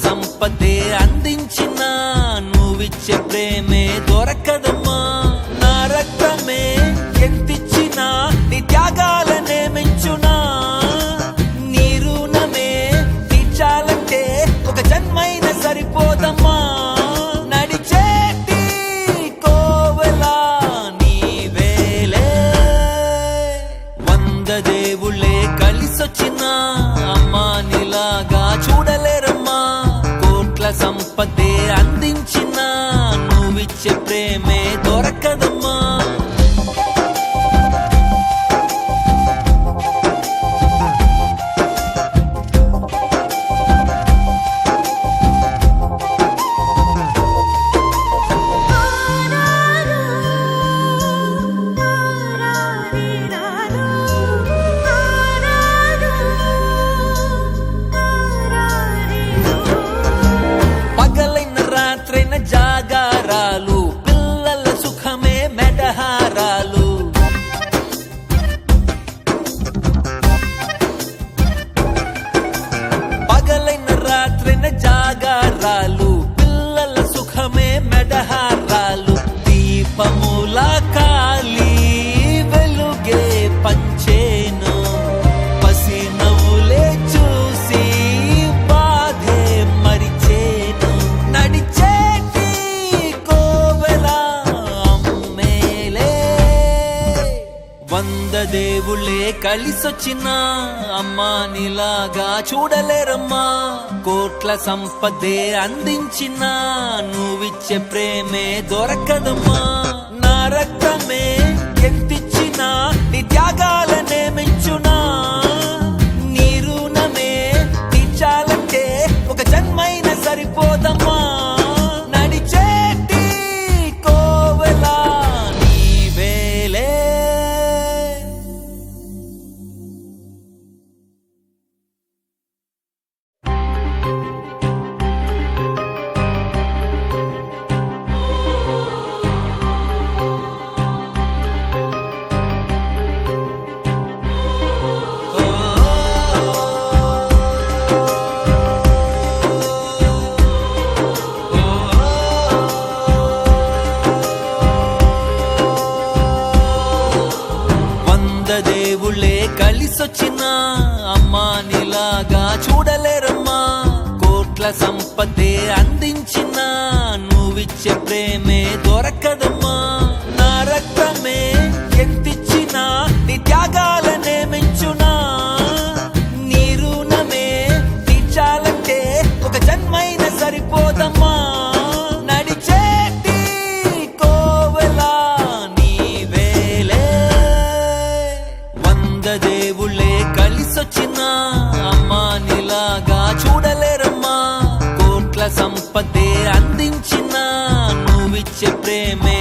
సంపదే అందించిన నువ్విచ్చే ప్రేమే దొరకదమ్మా. నా రక్తమే ఎంతిచ్చినా నీ త్యాగాలనే మెంచునా. నీ రుణమే తీర్చాలంటే ఒక జన్మైన సరిపోదమ్మా. నడిచేటి కోవెలా నీవేలే. 100 దేవుళ్ళే కలిసొచ్చిన అమ్మా నీలాగా చూడలేరమ్మా. కోట్ల సంపదే అందించిన నువ్విచ్చే ప్రేమే దొరకదమ్మా. జాగారాలు పిల్లల సుఖమే మెడహారాలు. పగలైన రాత్రైన జాగారాలు పిల్లల సుఖమే మెడహారాలు. దీపముల కాలి వెలుగే పంచేను. పసి నవ్వులే చూసి బాధే మరిచేను. నడిచే 100 దేవుళ్ళే కలిసొచ్చిన అమ్మా నీలాగా చూడలేరమ్మా. కోట్ల సంపదే అందించిన నువ్విచ్చే ప్రేమే దొరకదమ్మా. నా రక్తమే ఎంతిచ్చినా నీ త్యాగాలనే మెంచునా. నీ రుణమే తీర్చాలంటే ఒక జన్మైన సరిపోదమ్మా. నడిచేటి కోవెలా నీవేలే. దేవుళ్ళే కలిసొచ్చిన అమ్మా నీలాగా చూడలేరమ్మా. కోట్ల సంపదే అందించిన నువ్విచ్చే ప్రేమే దొరకదమ్మా. నా రక్తమే ఎంతిచ్చినా నీ త్యాగాలనే మెంచునా. నీ రుణమే తీర్చాలంటే ఒక జన్మైన సరిపోదమ్మా. నడిచేటి కోవెలా నీవేలే. 100 దేవుళ్ళే కలిసొచ్చిన అమ్మా నీలాగా చూడలేరమ్మా. కోట్ల సంపదే అందించిన నువ్విచ్చే ప్రేమే